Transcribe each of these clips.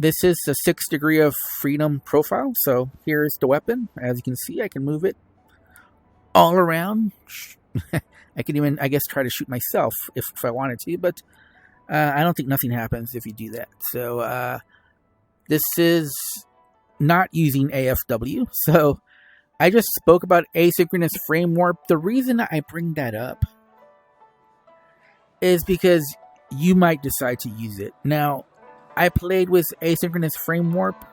This is the 6th degree of freedom profile. So here's the weapon. As you can see, I can move it all around. I can even, I guess, try to shoot myself if I wanted to, but I don't think nothing happens if you do that. So this is not using AFW. So I just spoke about asynchronous frame warp. The reason I bring that up is because you might decide to use it. Now, I played with asynchronous frame warp,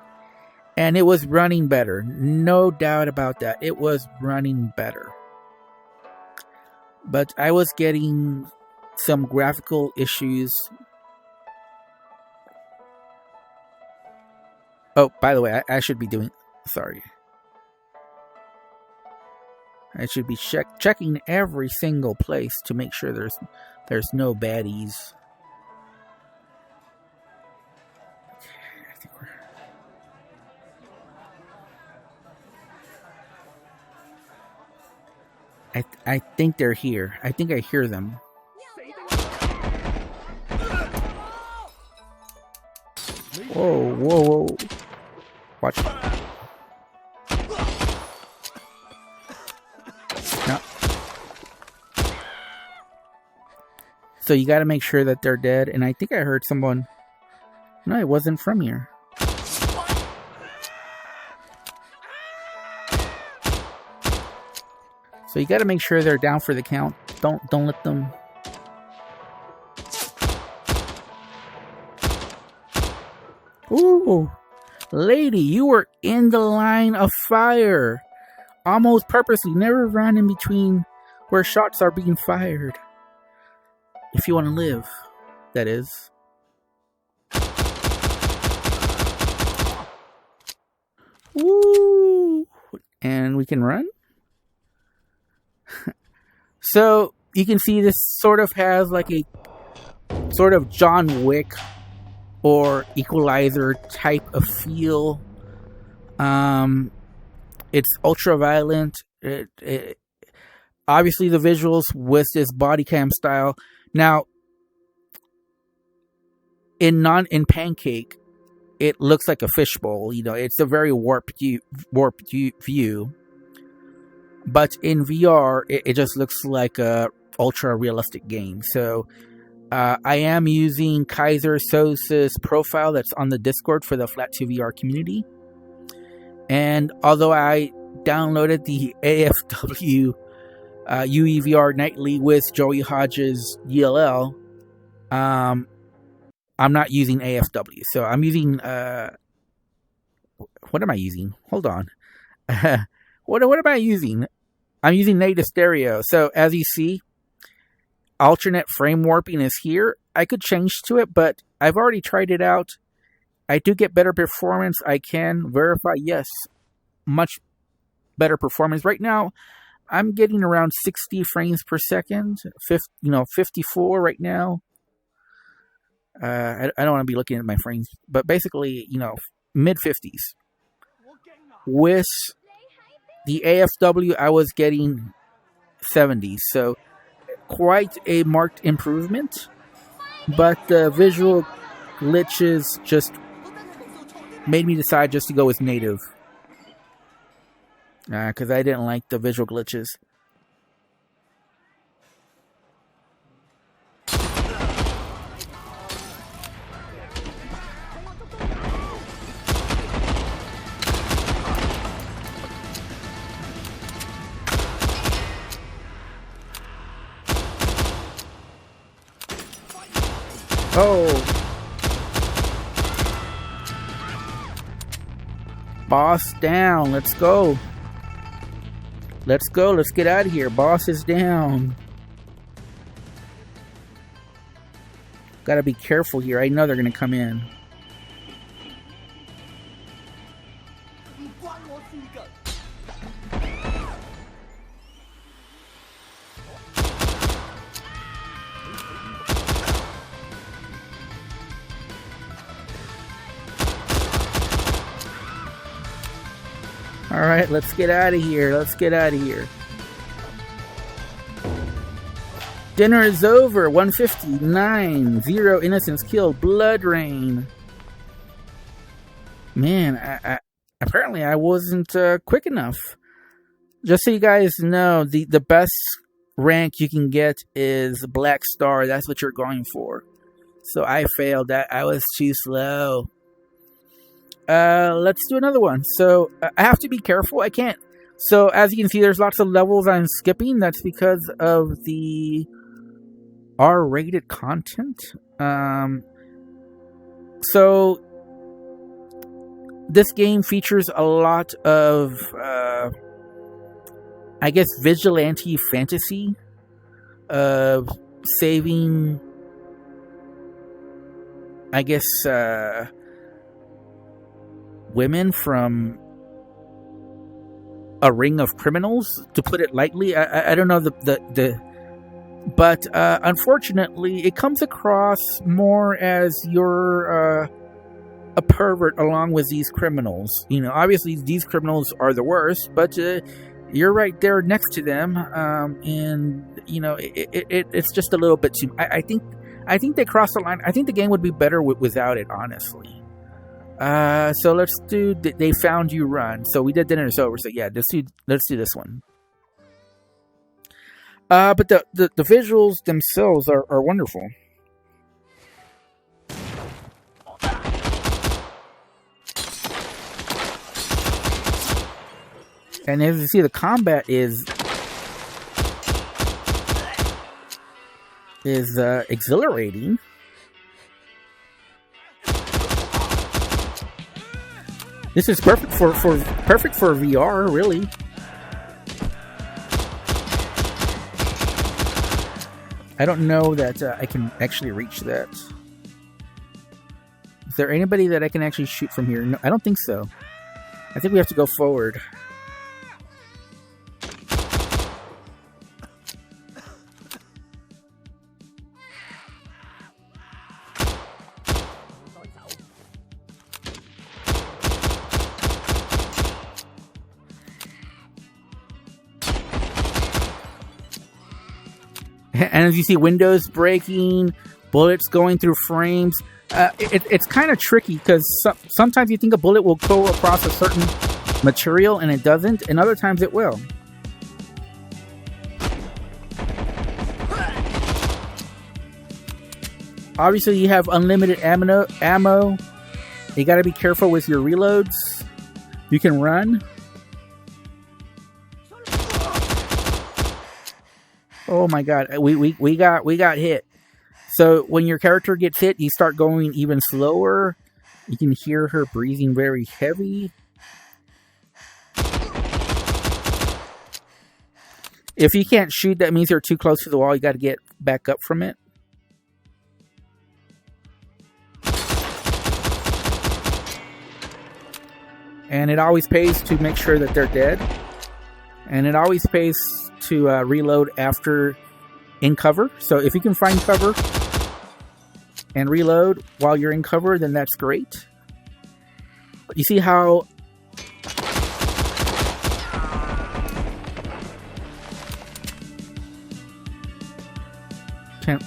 and it was running better. No doubt about that. It was running better. But I was getting some graphical issues. Oh, by the way, I should be doing... Sorry. I should be checking every single place to make sure there's no baddies. I think they're here. I think I hear them. Whoa, whoa, whoa. Watch. No. So you gotta make sure that they're dead. And I think I heard someone... No, it wasn't from here. So you got to make sure they're down for the count. Don't let them. Ooh, lady, you were in the line of fire. Almost purposely. Never run in between where shots are being fired. If you want to live, that is. Woo! And we can run. So you can see this sort of has like a sort of John Wick or Equalizer type of feel. It's ultra violent. Obviously the visuals with this body cam style. Now in Pancake, it looks like a fishbowl. You know, it's a very warped view. But in VR, it just looks like a ultra realistic game. So I am using Kaiser Sosa's profile that's on the Discord for the Flat 2 VR community. And although I downloaded the AFW UEVR Nightly with Joey Hodges ELL, I'm not using AFW. So I'm using... what am I using? Hold on. What am I using? I'm using native stereo. So as you see, alternate frame warping is here. I could change to it, but I've already tried it out. I do get better performance. I can verify, yes, much better performance. Right now, I'm getting around 60 frames per second. 54 right now. I don't want to be looking at my frames, but basically, mid 50s. With the AFW, I was getting 70s, so quite a marked improvement. But the visual glitches just made me decide just to go with native, because I didn't like the visual glitches. Oh. Boss down. Let's go. Let's go. Let's get out of here. Boss is down. Gotta be careful here. I know they're gonna come in. Alright, let's get out of here. Let's get out of here. Dinner is over. 159. 0 innocents killed. Blood rain. Man, apparently I wasn't quick enough. Just so you guys know, the best rank you can get is Black Star. That's what you're going for. So I failed that. I was too slow. Let's do another one. So I have to be careful. I can't. So as you can see, there's lots of levels I'm skipping. That's because of the R-rated content. So this game features a lot of, I guess, vigilante fantasy of saving, I guess, women from a ring of criminals, to put it lightly. I don't know but unfortunately, it comes across more as you're a pervert along with these criminals. You know, obviously these criminals are the worst, but you're right there next to them, and you know it's just a little bit too. I think they crossed the line. I think the game would be better without it, honestly. So let's do. They found you. Run. So we did Dinner's Over. So yeah, let's do this one. But the visuals themselves are wonderful. And as you see, the combat is exhilarating. This is perfect for VR, really. I don't know that I can actually reach that. Is there anybody that I can actually shoot from here? No, I don't think so. I think we have to go forward. And as you see, windows breaking, bullets going through frames. It's kind of tricky because sometimes you think a bullet will go across a certain material and it doesn't, and other times it will. Obviously, you have unlimited ammo. You got to be careful with your reloads. You can run. Oh my god, we got hit. So when your character gets hit, you start going even slower. You can hear her breathing very heavy. If you can't shoot, that means you're too close to the wall. You got to get back up from it. And it always pays to make sure that they're dead. And it always pays to reload after in cover. So if you can find cover and reload while you're in cover, then that's great. You see how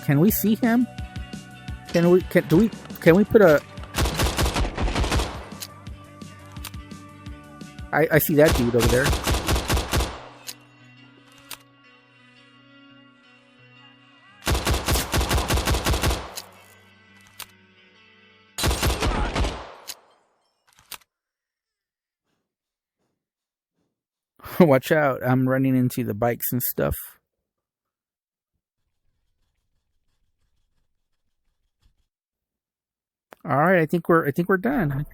can we see him? Can we put a I see that dude over there. Watch out, I'm running into the bikes and stuff. Alright, I think we're done.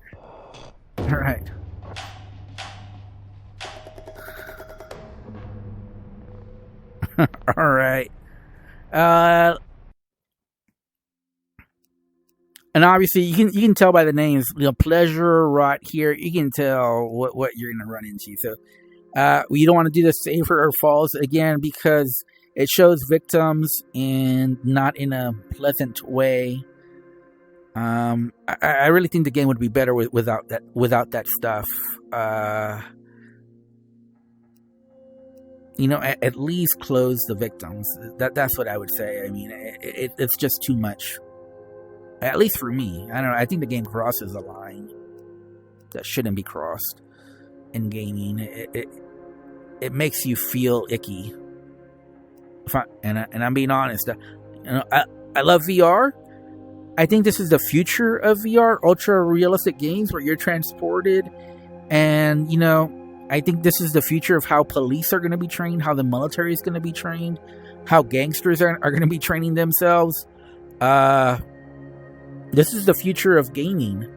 Alright. Alright. And obviously you can tell by the names, you know, pleasure, rot here, you can tell what you're gonna run into. So you don't want to do the safer or falls again because it shows victims and not in a pleasant way. I really think the game would be better without that stuff. You know, at least close the victims. That's what I would say. I mean, it's just too much. At least for me. I don't know. I think the game crosses the line. that shouldn't be crossed in gaming. It makes you feel icky. And I'm being honest. I love VR. I think this is the future of VR, ultra realistic games where you're transported. And, I think this is the future of how police are going to be trained, how the military is going to be trained, how gangsters are going to be training themselves. This is the future of gaming.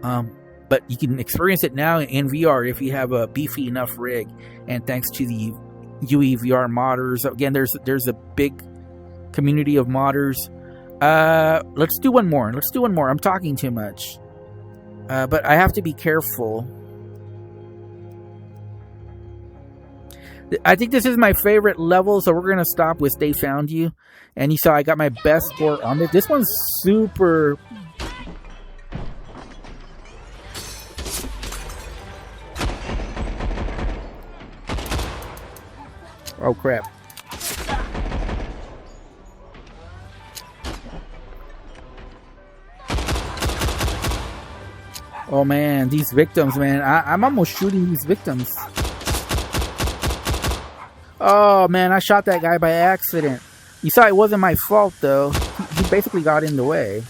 But you can experience it now in VR if you have a beefy enough rig. And thanks to the UEVR modders. Again, there's a big community of modders. Let's do one more. I'm talking too much. But I have to be careful. I think this is my favorite level, so we're going to stop with They Found You. And you saw I got my best score on it. This one's super... Oh, crap. Oh, man. These victims, man. I'm almost shooting these victims. Oh, man. I shot that guy by accident. You saw it wasn't my fault, though. He basically got in the way.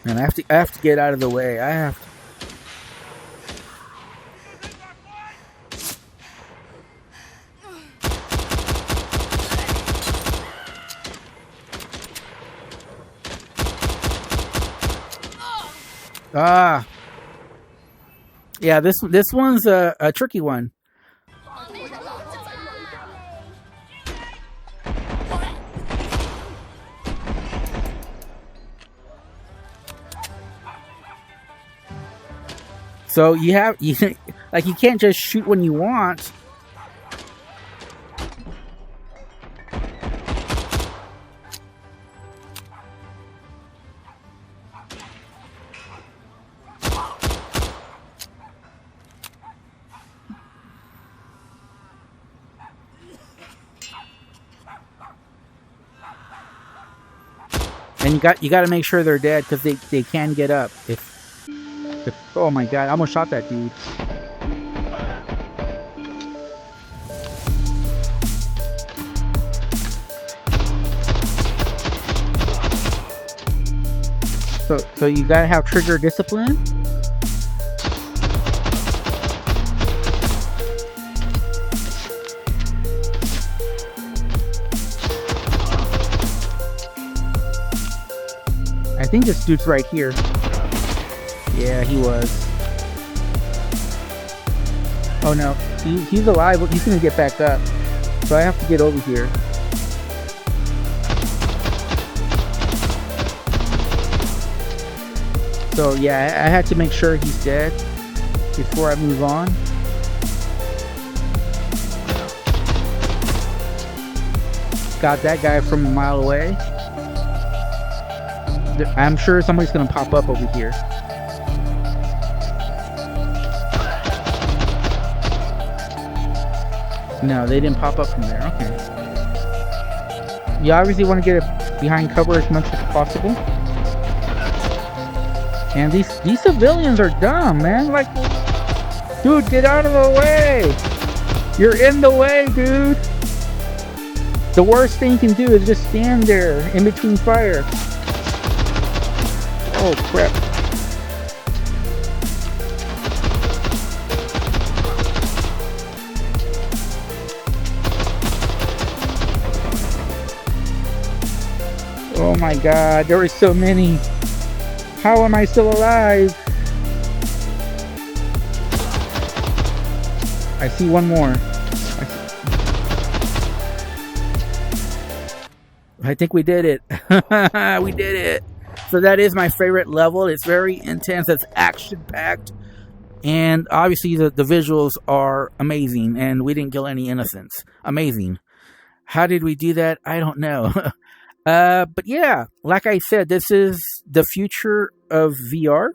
Man, I have to get out of the way. I have to. Yeah, this one's a tricky one. So you can't just shoot when you want. And you got to make sure they're dead because they can get up if oh my god, I almost shot that dude. So you gotta have trigger discipline. I think this dude's right here. Yeah, he was. Oh no, he's alive, but he's gonna get back up. So I have to get over here. So yeah, I had to make sure he's dead before I move on. Got that guy from a mile away. I'm sure somebody's gonna pop up over here. No, they didn't pop up from there. Okay. You obviously want to get it behind cover as much as possible. And these civilians are dumb, man. Like, dude, get out of the way. You're in the way, dude. The worst thing you can do is just stand there in between fire. Oh, crap. Oh my god, there were so many. How am I still alive? I see one more. I think we did it. We did it. So that is my favorite level. It's very intense. It's action-packed. And obviously the visuals are amazing. And we didn't kill any innocents. Amazing. How did we do that? I don't know. But yeah, like I said, this is the future of VR.